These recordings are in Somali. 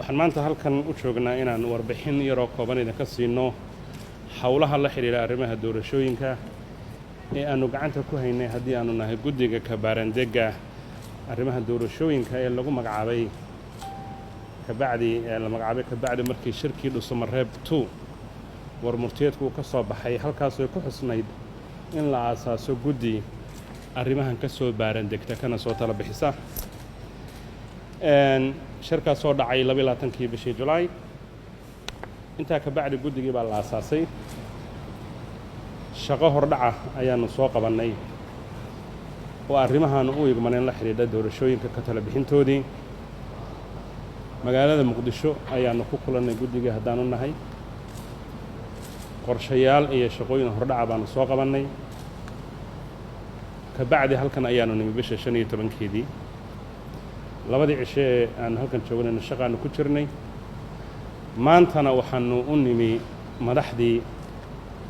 waxaan maanta halkan u joognaa inaan warbixin yaroo kooban idinka siino hawlaha la xiriira arrimaha doorashooyinka ee aanu gacanta ku haynay haddii aanu nahay guddiga kabaarandega arrimaha doorashooyinka ee lagu magacaabay kabacdi markii shirkii Dhuusamareeb 2 warmurtiyeedku ka soo baxay halkaas oo ku xusnayd in la aasaaso guddi arrimahan ka soo baarandegta kana soo tala bixisa shirkaas soo dhacay 22 bishii July inta ka bacdi guddigii baa la aasaasay shaqo hordhaca ayaanu soo qabanay oo arrimahan u igmaneen la xiriira doorashooyinka ka tala bixintoodii magaalada Muqdisho ayaanu ku kulanay guddiga haddaanu nahay qorshayaal iyo shaqooyin hordhaca baanu soo qabanay ka bacdi halkan ayaanu nimi bisha 15keedii labadii cishe aan halkan joognayna shaqaanu ku jirnay maantana waxaanu u nimi madaxdii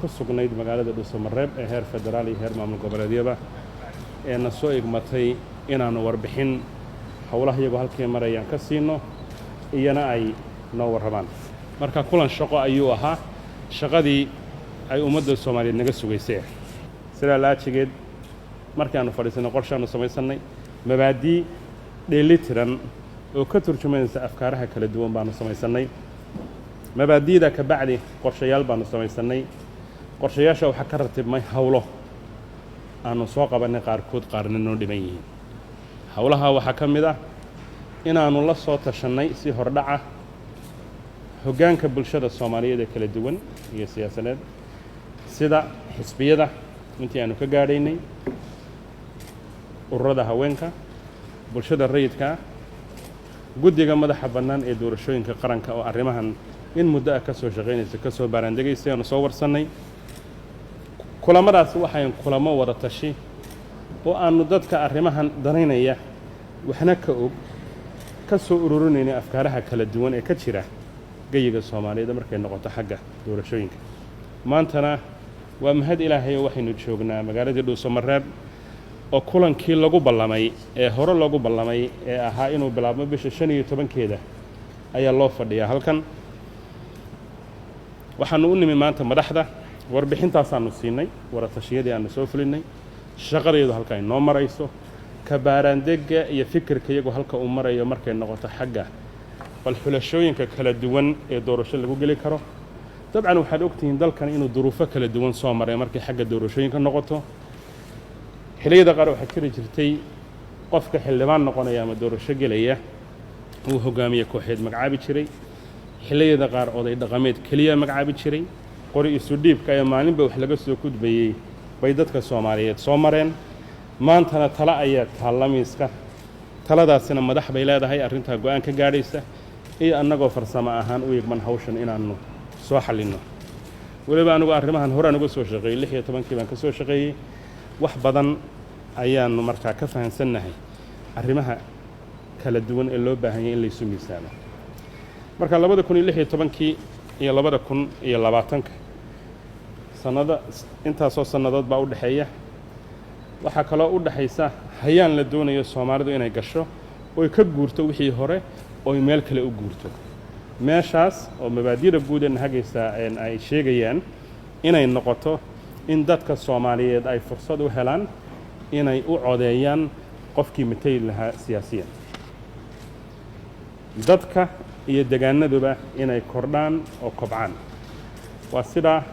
ku sugnayd magaalada Dhuusamareeb ee heer federaal iyo heer maamul goboleedyada ee na soo igmatay inaanu warbixin hawlaha iyagu halkii marayaan ka siino iyana ay noo warramaan marka kulan shaqo ayuu ahaa shaqadii ay ummadda Soomaaliyeed naga sugaysay sida laajigeed markii aanu fadhiisano qorshaanu samaysanay mabaadii dheelitiran oo ka turjumaysa afkaaraha kala duwan baanu samaysanay mabaadiida ka bacdi qorshayaal baanu samaysanay qorshayaasha waxa ka ratibmay hawlo aanu soo qabanay qaarkood qaarna noo dhiman yihiin hawlaha waxa ka mid ah inaanu la soo tashanay si hordhaca hoggaanka bulshada Soomaaliyeed ee kala duwan iyo siyaasadeed sida xisbiyada intii aanu ka gaadhaynay ururada haweenka bulshada rayidka guddiga madaxa bannaan ee doorashooyinka qaranka oo arrimahan in muddo ah ka soo shaqeynaysa ka soo baarandegaysa aanu soo warsanay kulamadaas waxay kulamo wada tashi oo aanu dadka arrimahan danaynaya waxna ka og ka soo ururinayna afkaaraha kala duwan ee ka jira gayiga Soomaaliyeed markay noqoto xagga doorashooyinka maantana waa mahad Ilaahay waxaynu joognaa magaalada Dhuusamareeb oo kulankii lagu ballamay ee hore lagu ballamay ee ahaa inuu bilaabo bisha 15keeda ayaa loo fadhiyaa halkan waxaanu u nimi maanta madaxda warbixintaas aanu siinay waratashiyadii aanu soo fulinay shaqadeedu halka ay noo marayso kabaarandega iyo fikirka iyagu halka uu marayo markay noqoto xagga bal xulashooyinka kala duwan ee doorasho lagu gali karo dabcan waxaad ogtihiin dalkan inuu duruufo kala duwan soo maray markay xagga doorashooyinka noqoto xiliyada qaar waxaa jiri jirtay qofka xildhibaan noqonaya ama doorasho gelaya uu hogaamiye kooxeed magacaabi jiray xiliyada qaar oday dhaqameed kaliya magacaabi jiray qori isu dhiibka ee maalinba wax laga soo gudbayay bay dadka Soomaaliyeed soo mareen maantana tala ayaa taalamiiska taladaasina madax bay leedahay arrinta go'aan ka gaadhaysa iyo annagoo farsamo ahaan u yigman hawshan inaanu soo xalino waliba anigu arrimahan hore anigu soo shaqeeyay 16kii baan ka soo shaqeeyay wax badan ayaanu markaa ka fahansanahay arrimaha kala duwan ee loo baahan yahay in la isu miisaamo marka 2016 iyo 2020 sanada intaasoo sanadood baa u dhaxeeya waxa kale oo u dhaxaysa hayaan la doonayo Soomaalidu inay gasho oo ka guurto wixii hore oo meel kale u guurto meeshaas oo mabaadiida guud ee hagaysa ay sheegayaan inay noqoto in dadka Soomaaliyeed ay fursad u helaan inay u codeeyaan qofkii matay lahaa siyaasiyan dadka iyo deegaanaduba inay kordhaan oo kobcaan waa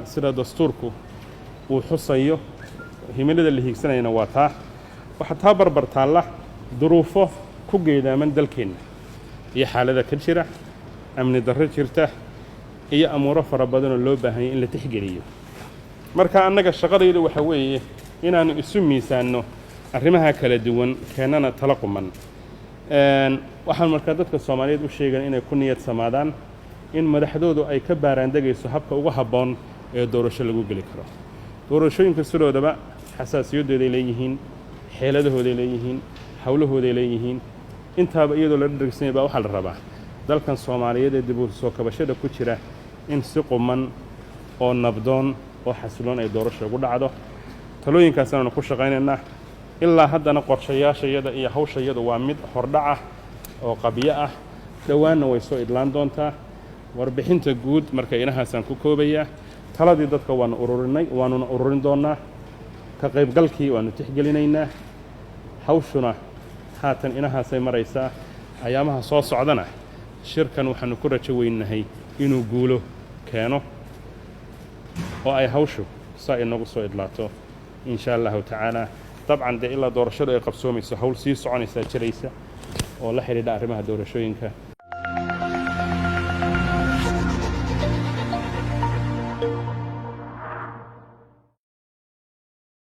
sida dastuurku uu xusayo himilada la hiigsanayna waa taa waxa taa barbar taala duruufo ku geedaaman dalkeena iyo xaalada ka jira amni darro jirta iyo amuuro fara badan oo loo baahan yahay in la tixgeliyo marka annaga shaqadaydu waxa weeye inaanu isu miisaanno arrimaha kala duwan keenana tala quman waxaan markaa dadka Soomaaliyeed u sheegan inay ku niyad samaadaan in madaxdoodu ay ka baarandegayso habka ugu habboon ee doorasho lagu gali karo doorashooyinka sidoodaba xasaasiyadooda leeyihiin xeeladahooda leeyihiin hawlahooda leeyihiin intaaba iyadoo la dhageysanay baa waxa la rabaa dalkan Soomaaliyeed ee dib u soo kabashada ku jira in si quman oo nabdoon oo xasiloon ay doorasho ugu dhacdo talooyinkaas aanu ku shaqaynaynaa ilaa haddana qorshayaashayada iyo hawshayadu waa mid hordhac ah oo qabiyo ah dhowaanna way soo idlaan doontaa warbixinta guud marka inahaasaan ku koobayaa taladii dadka waanu ururinay waanuna ururin doonaa ka qaybgalkii waanu tixgelinaynaa hawshuna haatan inahaasay maraysaa ayaamaha soo socdana shirkan waxaanu ku rajo weynahay inuu guulo keeno oo ay hawshu saa inagu soo idlaato in sha allahu tacaala dabcan dee ilaa doorashadu ay qabsoomayso hawl sii soconaysaa jiraysa oo la xidhiidha arrimaha doorashooyinka